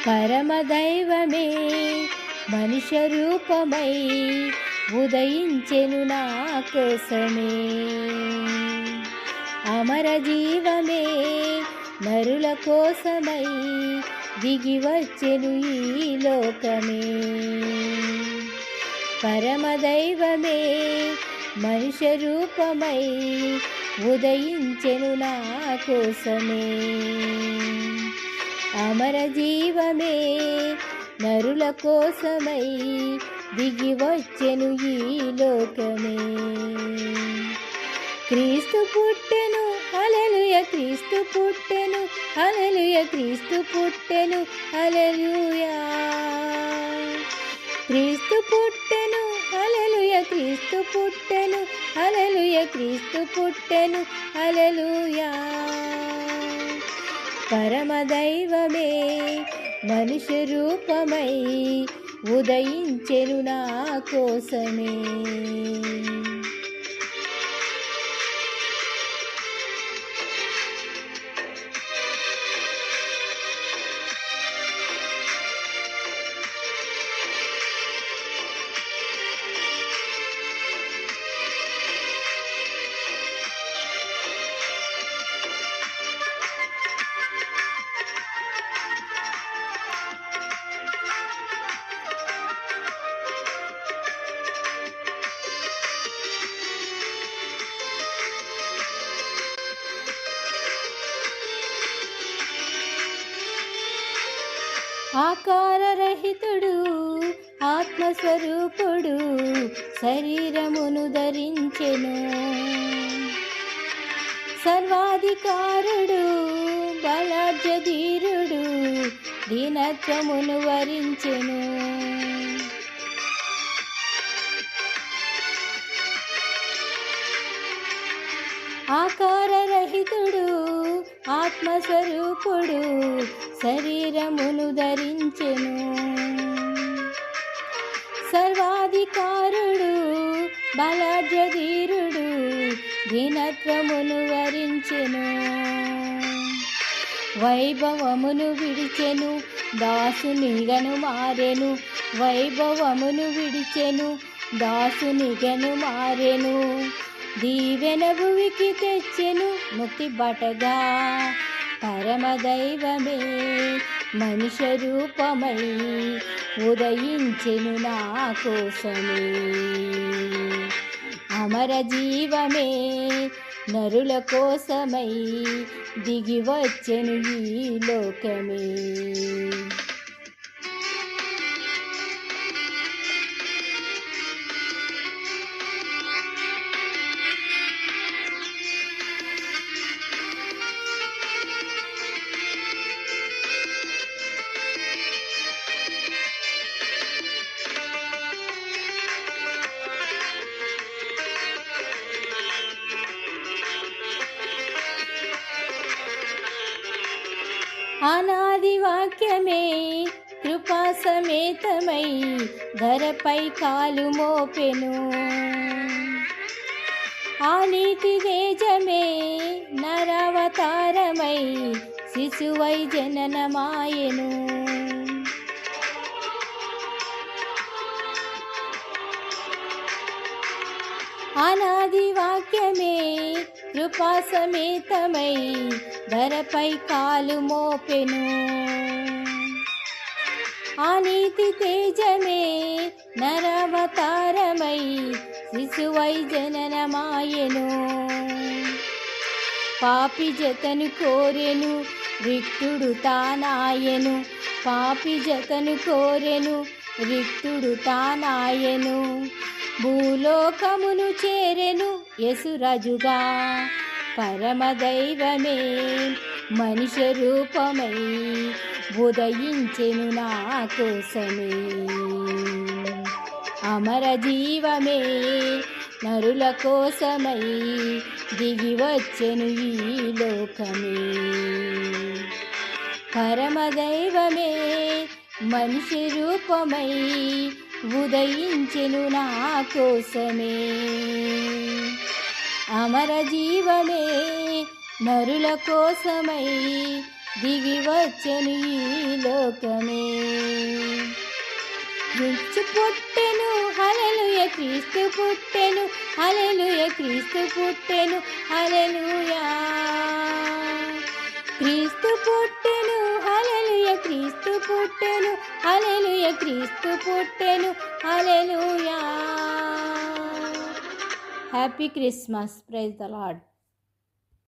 పరమదైవమే మనుష్య రూపమై ఉదయించెను నా కోసమే. అమర జీవమే నరుల కోసమై దిగి వచ్చెను ఈ లోకమే. పరమదైవమే మనుష్య రూపమై ఉదయించెను నా కోసమే. అమర జీవమే నరుల కోసమై దిగి వచ్చెను ఈ లోకమే. క్రీస్తు పుట్టెను హల్లెలూయా, క్రీస్తు పుట్టెను హల్లెలూయా, క్రీస్తు పుట్టెను హల్లెలూయా. క్రీస్తు పుట్టెను హల్లెలూయా, క్రీస్తు పుట్టెను హల్లెలూయా, క్రీస్తు పుట్టెను హల్లెలూయా. పరమదైవమే మనుష్య రూపమై ఉదయించెను నా కోసమే. ఆకారరహితుడు ఆత్మస్వరూపుడు శరీరమును ధరించెను. సర్వాధికారుడు బలాఢ్యధీరుడు దీనత్వమును వరించెను. ఆకారరహితుడు ఆత్మస్వరూపుడు శరీరమును ధరించెను. సర్వాధికారుడు బలాఢ్యధీరుడు దీనత్వమును వరించెను. వైభవమును విడిచెను దాసునిగను మారెను. వైభవమును విడిచెను దాసునిగను మారెను. దీవెన భువికి తెచ్చెను ముక్తి బటగా. పరమదైవమే మనుష్య రూపమై ఉదయించెను నా కోసమే. అమర జీవమే నరుల కోసమై దిగి వచ్చెను ఈ లోకమే. అనాది వాక్యమే కృపా సమేతమై ధరపై కాలు మోపెను. ఆ నీతి తేజమే నరవతారమై శిశువై జననమాయెను. అనాది వాక్యమే కృపా సమేతమై ధరపై కాలు మోపెను. ఆ నీతి తేజమే నరవతారమై శిశువై జననమాయెను. పాపి జతను కోరెను రిక్తుడు తానాయెను. పాపి జతను కోరెను రిక్తుడు తానాయెను. భూలోకమును చేరెను యేసురాజుగా. పరమదైవమే మనుష్య రూపమై ఉదయించెను నా కోసమే. అమర జీవమే నరుల కోసమై దిగి వచ్చెను ఈ లోకమే. పరమదైవమే మనిషి రూపమై ఉదయించెను నా కోసమే. అమర జీవమే నరుల కోసమై దిగి వచ్చెను ఈ లోకమే. యేసు పుట్టెను హల్లెలూయా, క్రీస్తు పుట్టెను హల్లెలూయా, క్రీస్తు పుట్టెను హల్లెలూయా. క్రీస్తు పుట్టెను హల్లెలూయా, క్రీస్తు పుట్టెను హల్లెలూయా, క్రీస్తు పుట్టెను hallelujah. Happy Christmas. Praise the lord.